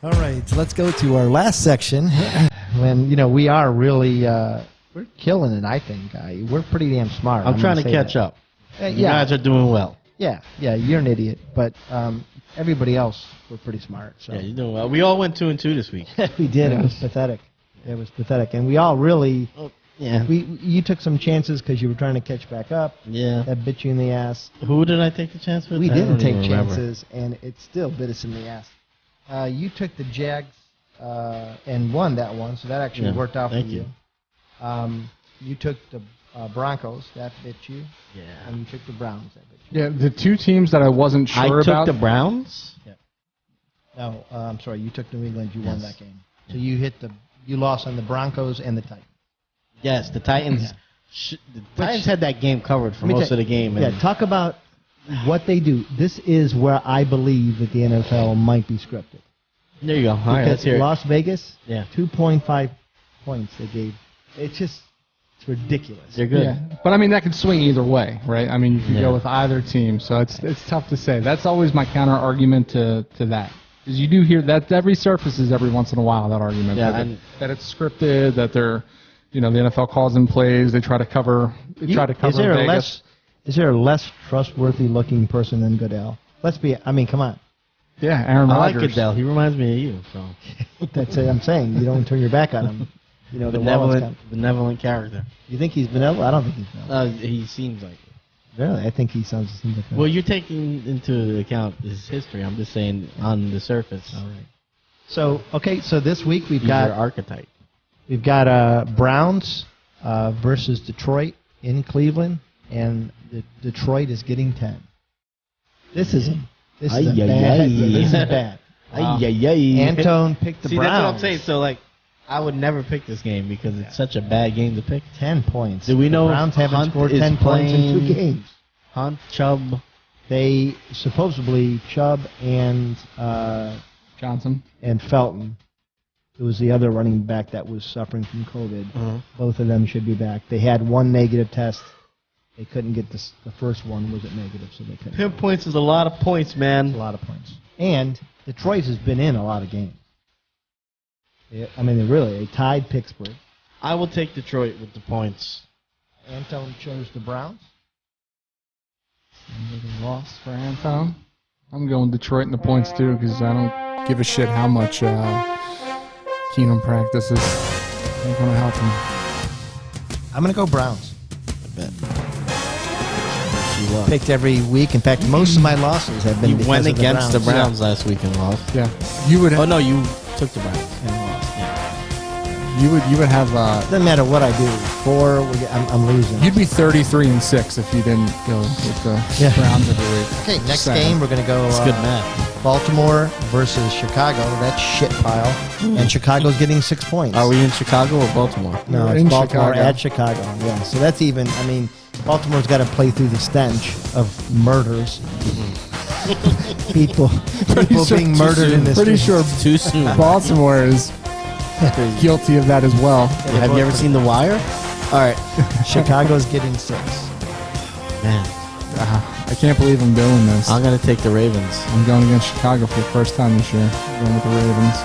All right, so let's go to our last section. When we are really we're killing it. I think we're pretty damn smart. I'm trying to catch up. You guys are doing well. Yeah, you're an idiot, but everybody else we're pretty smart. So. Yeah, you're doing well. We all went 2-2 this week. We did. It was pathetic. And we all really. Yeah. You took some chances because you were trying to catch back up. Yeah. That bit you in the ass. Who did I take the chance with? We didn't take chances, and it still bit us in the ass. You took the Jags and won that one, so that actually worked out for you. You took the Broncos, that bit you. Yeah. And you took the Browns, that bit you. Yeah, the two teams that I wasn't sure about. I took the Browns? Yeah. No, I'm sorry, you took New England, you won that game. So you lost on the Broncos and the Titans. Yes, the Titans. The Titans had that game covered for most of the game. Yeah, talk about what they do. This is where I believe that the NFL might be scripted. There you go. All right, let's hear it. Las Vegas, 2.5 points they gave. It's ridiculous. They're good. Yeah. But, I mean, that could swing either way, right? I mean, you could go with either team, so it's tough to say. That's always my counter-argument to that. Because you do hear that resurfaces every once in a while, that argument. Yeah, that it's scripted, that they're, the NFL calls in plays, they try to cover Vegas. Is there a less trustworthy-looking person than Goodell? Come on. Yeah, Aaron Rodgers. I like Goodell. He reminds me of you. So that's what I'm saying. You don't turn your back on him. Benevolent character. You think he's benevolent? I don't think he's benevolent. He seems like it. Really? I think he seems like that. Well, you're taking into account his history. I'm just saying on the surface. All right. So this week He's your archetype. We've got Browns versus Detroit in Cleveland, and Detroit is getting 10. This is bad. Wow. Antone picked the Browns. See, that's what I'm saying. So, I would never pick this game because it's such a bad game to pick. 10 points. Do we know the Browns haven't scored 10 points in 2 games? Hunt, Chubb. They supposedly Chubb and Johnson and Felton. It was the other running back that was suffering from COVID. Both of them should be back. They had one negative test. They couldn't get the first one wasn't negative, so they couldn't. 10 points is a lot of points, man. It's a lot of points. And Detroit has been in a lot of games. They tied Pittsburgh. I will take Detroit with the points. Antone chose the Browns. Another loss for Antone. I'm going Detroit in the points too because I don't give a shit how much Keenum practices. Ain't going to help him. I'm going to go Browns. I bet. Picked every week. In fact, most of my losses have been because went of against the Browns last week and lost. Yeah. You would. Oh no, you took the Browns and lost. Yeah. You would have. Doesn't matter what I do. I'm losing. You'd be 33-6 if you didn't go with the Browns every week. Okay, next game we're going to go. It's good math. Baltimore versus Chicago. That shit pile. And Chicago's getting 6 points. Are we in Chicago or Baltimore? No, it's in Baltimore Chicago. at Chicago. Yeah, so that's even. Baltimore's got to play through the stench of murders. people being murdered in this. Pretty sure too soon. Baltimore is guilty of that as well. Have you ever seen The Wire? All right. Chicago's getting 6. Man. I can't believe I'm doing this. I'm going to take the Ravens. I'm going against Chicago for the first time this year. I'm going with the Ravens.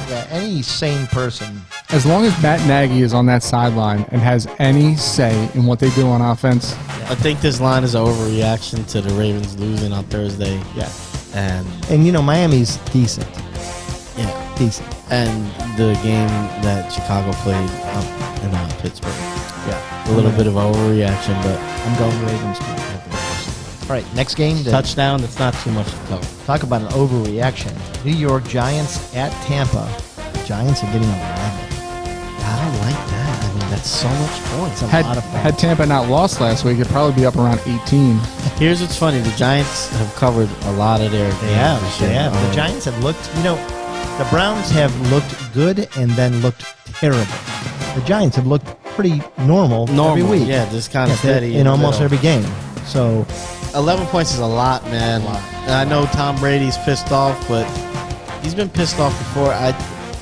Yeah, any sane person. As long as Matt Nagy is on that sideline and has any say in what they do on offense. I think this line is an overreaction to the Ravens losing on Thursday. Yeah. And Miami's decent. Yeah. Decent. And the game that Chicago played up in Pittsburgh. Yeah. A little bit of overreaction, but I'm going Ravens too. All right, next game. Touchdown, that's not too much to cover. Talk about an overreaction. New York Giants at Tampa. The Giants are getting 11. I don't like that. That's so much points. A lot of points. Had Tampa not lost last week, it'd probably be up around 18. Here's what's funny. The Giants have covered a lot of their games. They have. The Giants have looked, the Browns have looked good and then looked terrible. The Giants have looked pretty normal every week. Yeah, just kind of steady. In almost every game. So 11 points is a lot, man. And I know Tom Brady's pissed off, but he's been pissed off before.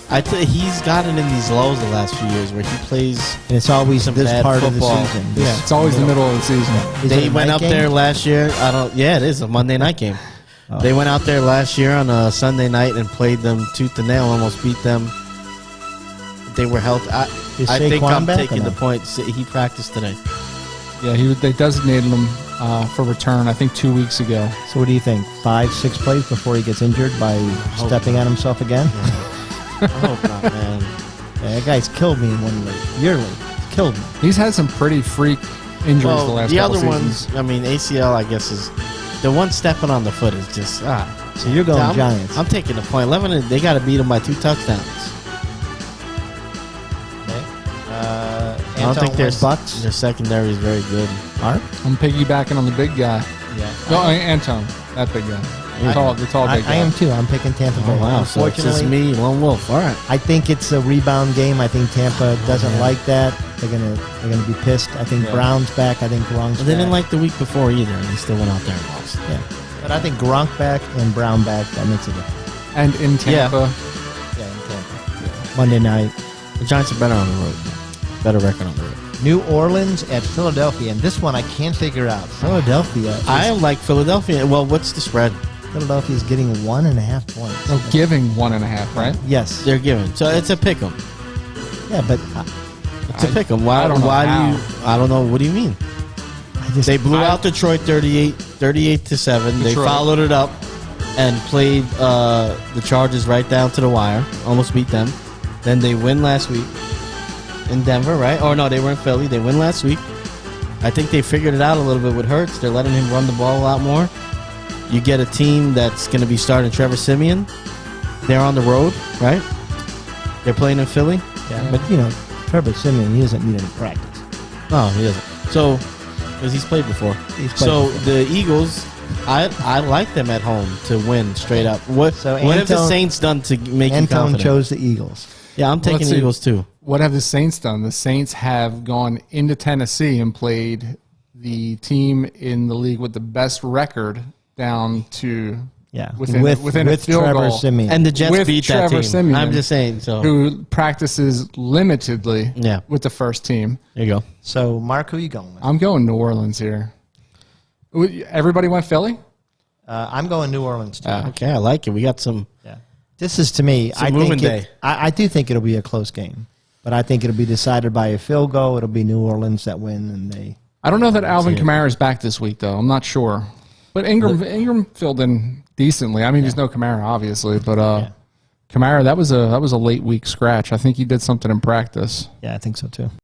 He's gotten in these lows the last few years where he plays. And it's always some this bad part football. of the season. Yeah, it's always the middle of the season. Is They it a went night out game? there last year. Yeah, it is a Monday night game. Oh. They went out there last year on a Sunday night and played them tooth and nail, almost beat them. They were healthy. Is I think Saquon I'm back taking or the no? point. He practiced today. Yeah, they designated him for return, I think, 2 weeks ago. So what do you think? 5-6 plays before he gets injured by stepping on himself again? I hope not, man. Yeah, that guy's killed me in one league. Your league. He's killed me. He's had some pretty freak injuries the Well, last the couple other seasons. ones, I mean, ACL, I guess, is the one stepping on the foot is just So you're going Giants. I'm taking the point. 11. They got to beat them by 2 touchdowns. I don't think their Bucks. Their secondary is very good. Mark? I'm piggybacking on the big guy. Yeah. No, Antone, that big guy. The tall big guy. I am too. I'm picking Tampa Bay. Oh, wow. So it's just Unfortunately, me, lone wolf. All right. I think it's a rebound game. I think Tampa doesn't like that. They're gonna be pissed. I think Brown's back. I think Gronk's They back. didn't like the week before either, and they still went out there and lost. Yeah. But I think Gronk back and Brown back. That makes a difference. And in Tampa, Yeah, in Tampa. Monday night. The Giants are better on the road. Better record on the road. New Orleans at Philadelphia, and this one I can't figure out. Philadelphia. I like Philadelphia. Well, what's the spread? Philadelphia is getting 1.5 points. no, giving 1.5, right? Yes. They're giving. So it's a pick 'em. Yeah, but It's a pick 'em. Why? I don't know why how. do you? I don't know. What do you mean? I just They blew out Detroit 38-7. They Detroit. followed it up and played the Chargers right down to the wire. Almost beat them. Then they win last week in Denver, right? Or no, they were in Philly. They win last week. I think they figured it out a little bit with Hurts. They're letting him run the ball a lot more. You get a team that's going to be starting Trevor Siemian. They're on the road, right? They're playing in Philly. Yeah, but Trevor Siemian, he doesn't need any practice. No, he doesn't. So, because he's played before. He's played So before. the Eagles, I like them at home to win straight up. What So have the Antone- Saints done to make you Antone confident? chose the Eagles. Yeah, I'm taking let's the see. Eagles too. What have the Saints done? The Saints have gone into Tennessee and played the team in the league with the best record down to Yeah, within a field Trevor goal, Siemian. And the Jets With beat Trevor that team. Siemian, I'm just saying. So who practices limitedly Yeah. with the first team. there you go. So, Mark, who are you going with? I'm going New Orleans here. Everybody went Philly? I'm going New Orleans too. Okay, I like it. We got some. Yeah. This is to me. a moving day. I do think it'll be a close game, but I think it'll be decided by a field goal. It'll be New Orleans that win, and they. I don't know that Alvin see it. Kamara is back this week, though. I'm not sure. But Ingram filled in decently. I mean, there's no Kamara, obviously, but Kamara, that was a late week scratch. I think he did something in practice. Yeah, I think so too.